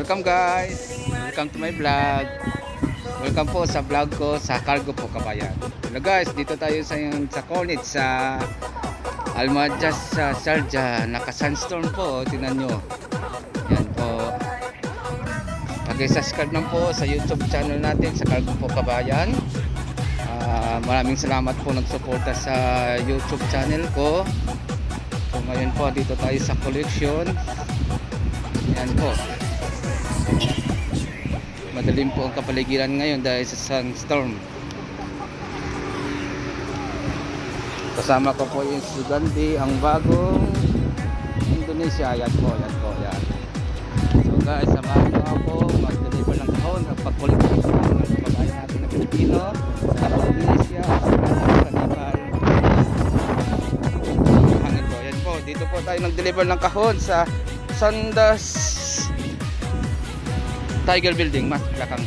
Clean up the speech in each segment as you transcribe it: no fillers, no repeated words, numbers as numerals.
Welcome guys, welcome to my vlog. Welcome po sa vlog ko sa Cargo po Kabayan. Hello guys, dito tayo sa Cornet sa Almajas sa Sharjah. Naka sunstorm po, tingnan nyo. Yan po. Pag-subscribe lang po sa YouTube channel natin sa Cargo po Kabayan. Maraming salamat po nagsuporta sa YouTube channel ko. So ngayon po dito tayo sa collection. Yan po. Madilim po ang kapaligiran ngayon dahil sa sunstorm. Kasama ko po yung Sugandi, ang bagong Indonesia. Yan po, yan po, yan. So guys, samahan nyo ako mag-deliver ng kahon at pag-collection ng kababayan natin na Pilipino sa Indonesia, sa Nepal. Hangin po, yan po. Dito po tayo nag-deliver ng kahon sa Sandas Tiger Building, mas belakang.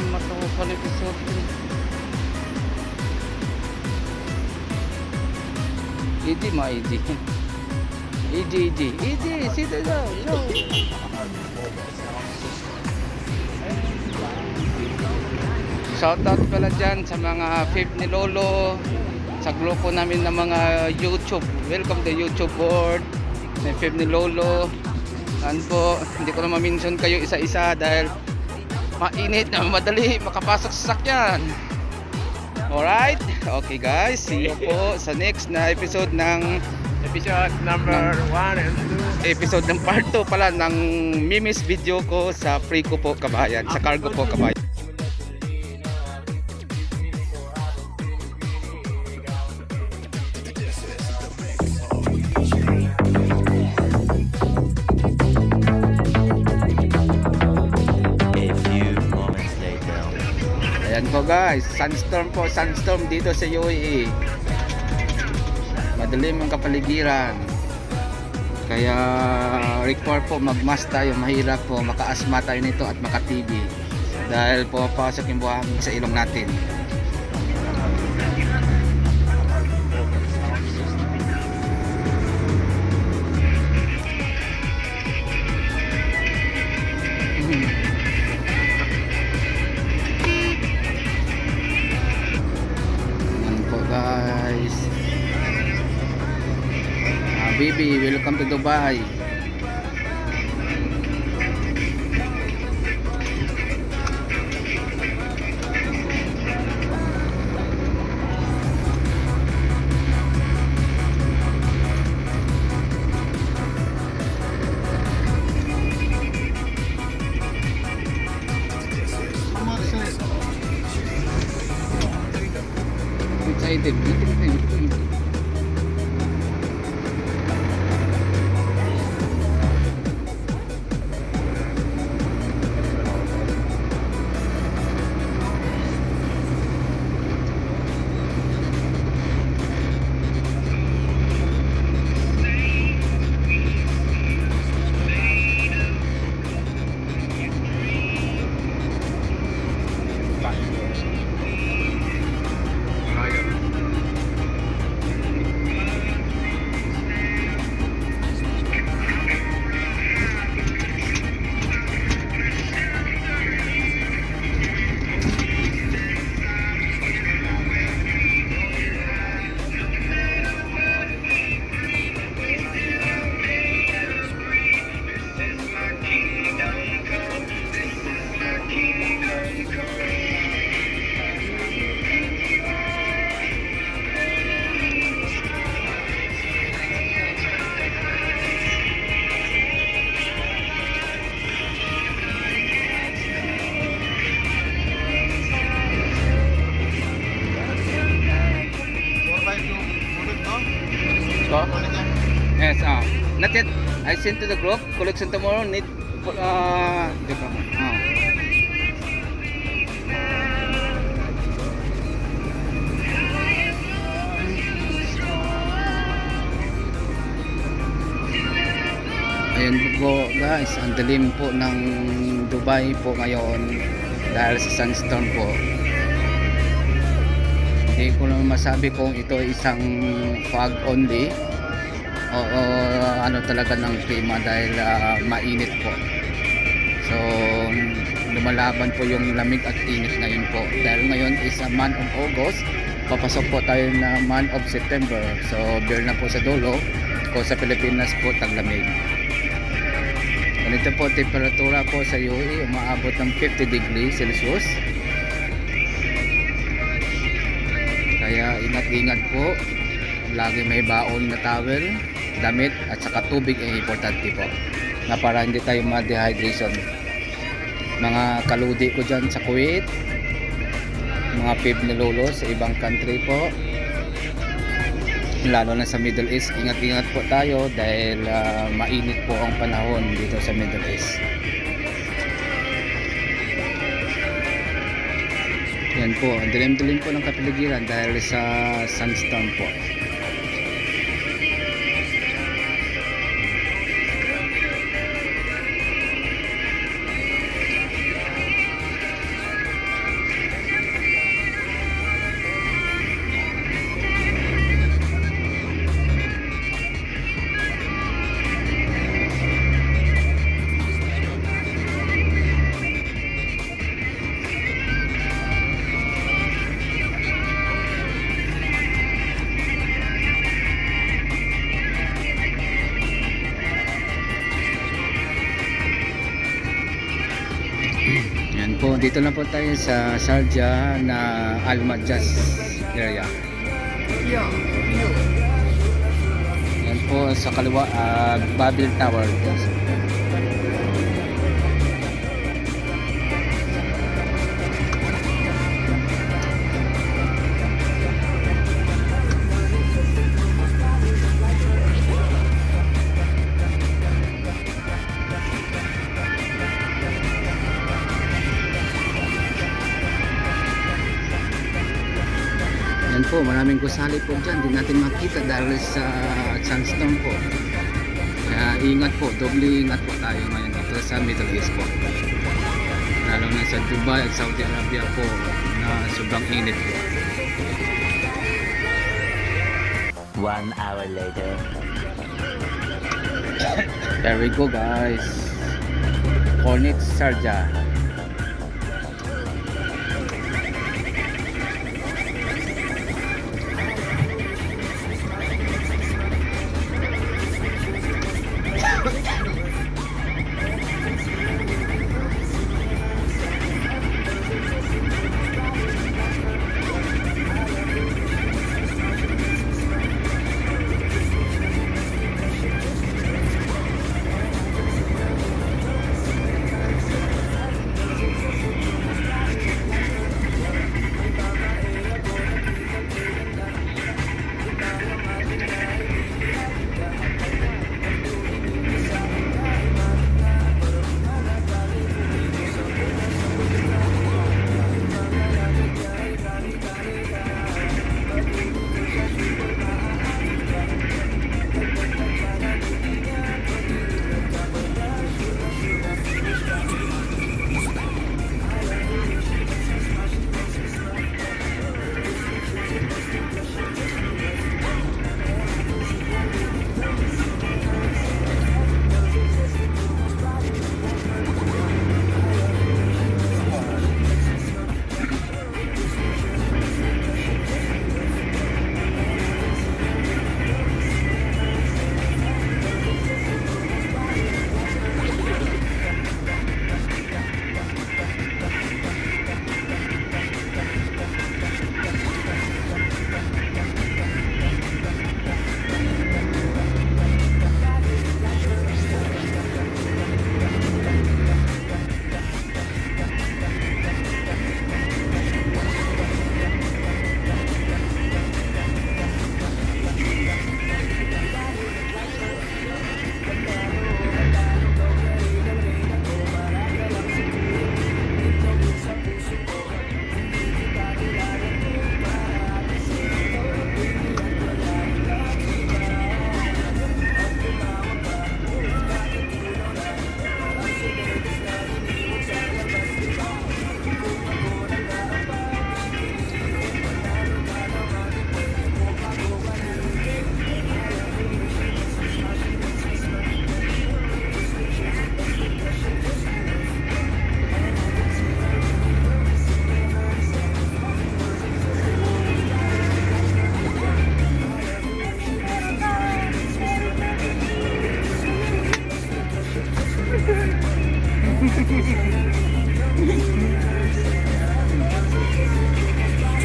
Matawakan episode. Idi ma idi. Idi, sit down. No. Shout out pala dyan sa mga fave ni Lolo, sa grupo namin ng mga YouTube. Welcome to YouTube world. May fave ni Lolo. Yan po, hindi ko na ma-mention kayo isa-isa dahil mainit na madali makapasok sa sasakyan. Alright, okay guys, see you po sa next na episode ng Episode number 1 and 2. episode ng part 2 pala ng Mimis video ko sa Free ko po Kabayan, sa Cargo po Kabayan. Ayan po guys, sunstorm dito sa UAE. Madilim ang kapaligiran. Kaya require po mag-mask tayo, mahirap po maka-asma tayo nito at maka-TB dahil po pasok yung buhangin sa ilong natin. Guys, Bibi, welcome to Dubai. Excited. Yes, not yet. I sent to the group. Collection tomorrow. Need Ayan po guys, ang dilim po ng Dubai po ngayon dahil sa sunstorm po. Hindi ko naman masabi kung ito ay isang fog only o ano talaga ng klima dahil mainit po. So lumalaban po yung lamig at init ngayon po. Dahil ngayon is a month of August, papasok po tayo na month of September. So bear na po sa dulo. Kung sa Pilipinas po taglamig. Ganito po temperatura po sa UAE, umaabot ng 50 degrees Celsius. Kaya ingat-ingat po. Lagi may baon na towel, damit at saka tubig ay importante po. Na para hindi tayo ma-dehydration. Mga kaludi ko dyan sa Kuwait, mga pib ni lolo sa ibang country po, lalo na sa Middle East, ingat-ingat po tayo dahil mainit po ang panahon dito sa Middle East. Yan po, dilim-dilim po ng kapaligiran dahil sa sandstorm po. Yan po, dito na po tayo sa Sharjah na Al Majaz area. Yan po sa kaliwa, Babil Tower. Yan po, maraming gusali po dyan. Hindi natin makita dahil sa sandstorm po. Kaya ingat po, doble ingat po tayo ngayon dito sa Middle East po. Lalo na sa Dubai at Saudi Arabia po na sobrang init po. 1 hour later. There we go guys. Hornet Sharjah.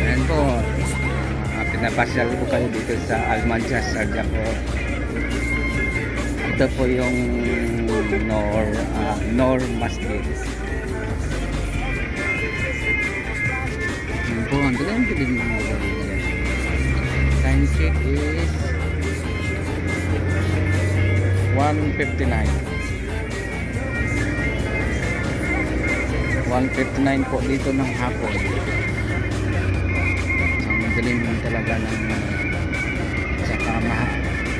Ayan po. Pinapasyal ko kayo dito sa Almanzas, Sarjaco. Ito po yung Nor Masjid. Ayan po, ang dilim mga lugar ngayon. Time check is 1:59. 1:59 po dito ng hapon. Ang dilim talaga ng saka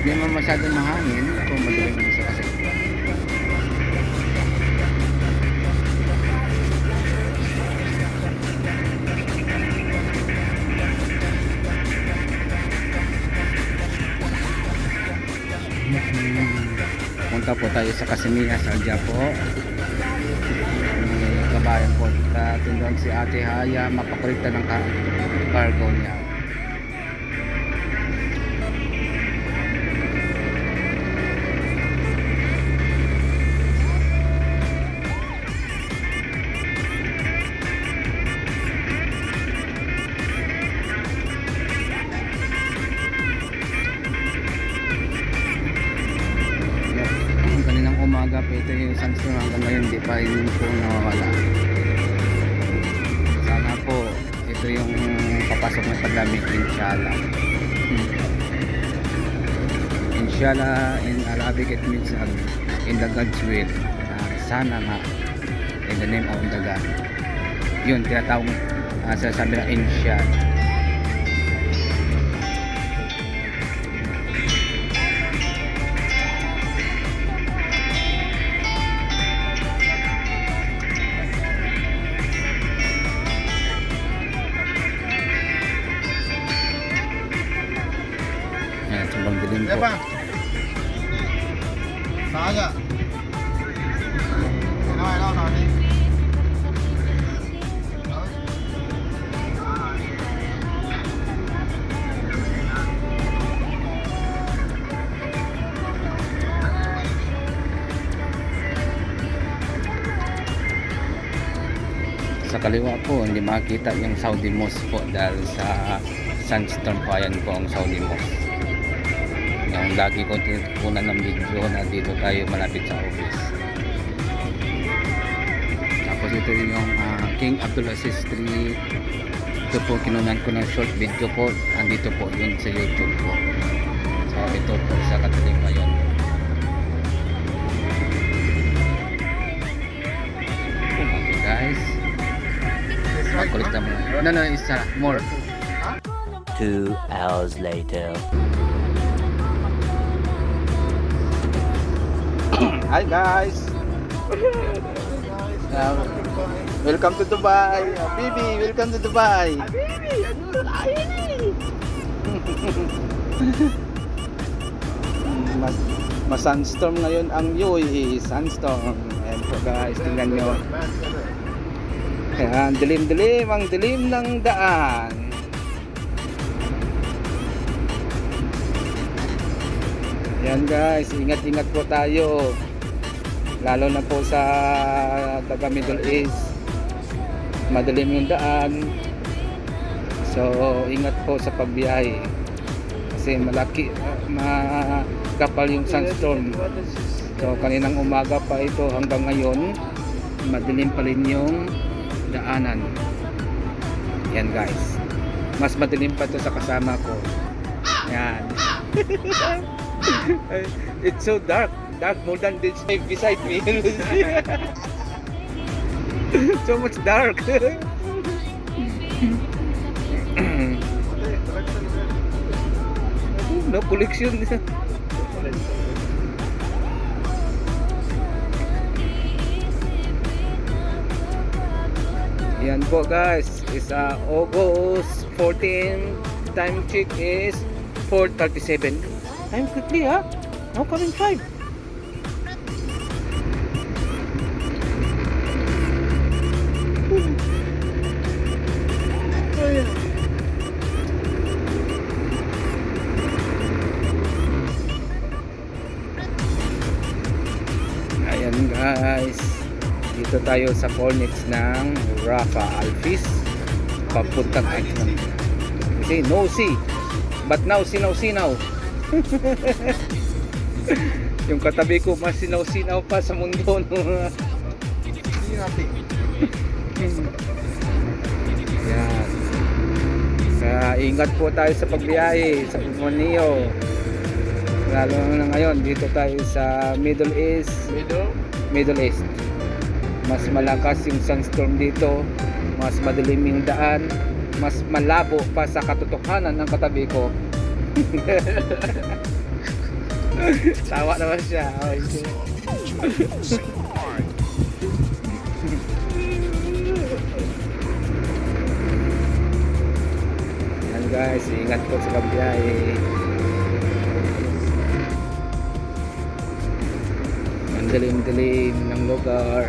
hindi naman masyadong mahangin kung madilim sa kasi. Punta po tayo sa Casimia, Sarjaco. Kabayan po, tindoan si Ate Haya, mapakulikta ng cargo niya. Kaninang umaga pa ito yung sunstorm, hanggang ngayon di pa yun po nawawala. Sana po ito yung papasok na paglamig, inshallah. Inshallah, in Arabic it means in the God's will. Sana nga, in the name of the God. Yun, tinatawag sasabi na inshallah. Ayan, sobrang dilim po. Saga. Cái này đâu rồi đi. Sa kaliwa po, hindi makita yung Saudi Mosque po dahil sa sandstorm po. Ayan po ang Saudi Mosque. Yung lagi ko tinutunan ng video na dito tayo malapit sa office. Tapos ito yung King Abdulaziz Street. Ito po kinunan ko ng short video po. Andito po yun sa YouTube po. So ito po sa kataling ngayon. Okay guys. Makulit naman. No, isa more. 2 hours later. Hi guys. Welcome to Dubai. Bibi, welcome to Dubai. Mas sunstorm ngayon ang UAE, sunstorm. Ayan po guys, tingnan nyo. Ayan, dilim-dilim, ang dilim ng daan. Ayan guys, ingat-ingat po tayo. Lalo na po sa taga Middle East. Madilim yung daan. So, ingat po sa pagbiyahe. Kasi malaki, makapal yung sunstorm. So, kaninang umaga pa ito hanggang ngayon, madilim pa rin yung daanan. Yan guys. Mas madilim pa ito sa kasama ko. Yan. It's so dark. Dark more than this beside me. So much dark. No collection. Yan po guys, is August 14. Time check is 4:37. Time quickly ha. Now coming 5. Ayan guys. Dito tayo sa cornets ng Rafa Alfis papuntang Aikman. Kasi no see, but now sinaw-sinaw. Yung katabi ko mas sinaw-sinaw pa sa mundo, no? Yan. Kaya ingat po tayo sa pagbiyahe sa Pumonio. Lalo na ngayon dito tayo sa Middle East. Middle East. Mas malakas yung sunstorm dito, mas madilim yung daan, mas malabo pa sa katotohanan ng katabi ko. Tawa naman siya. Oh, yan guys, ingat po sa pagbiyahe. Ang dilim-dilim ng lugar.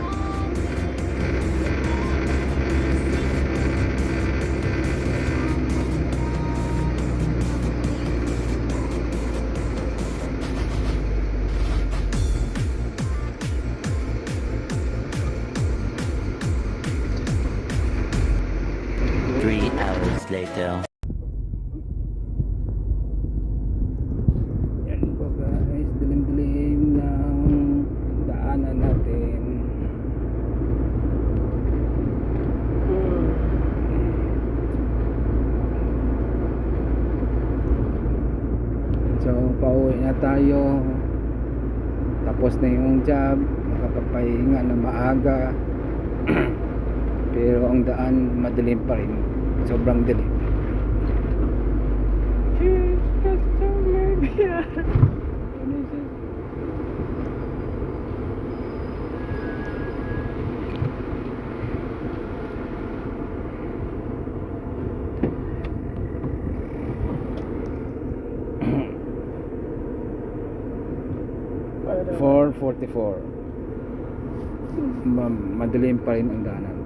Hours later. Yan po guys, dilim-dilim ng daanan natin. So pauwi na tayo, tapos na yung job, makapagpahinga na maaga. Pero ang daan madilim pa rin, sobrang dilim. Madilim pa rin ang daanan.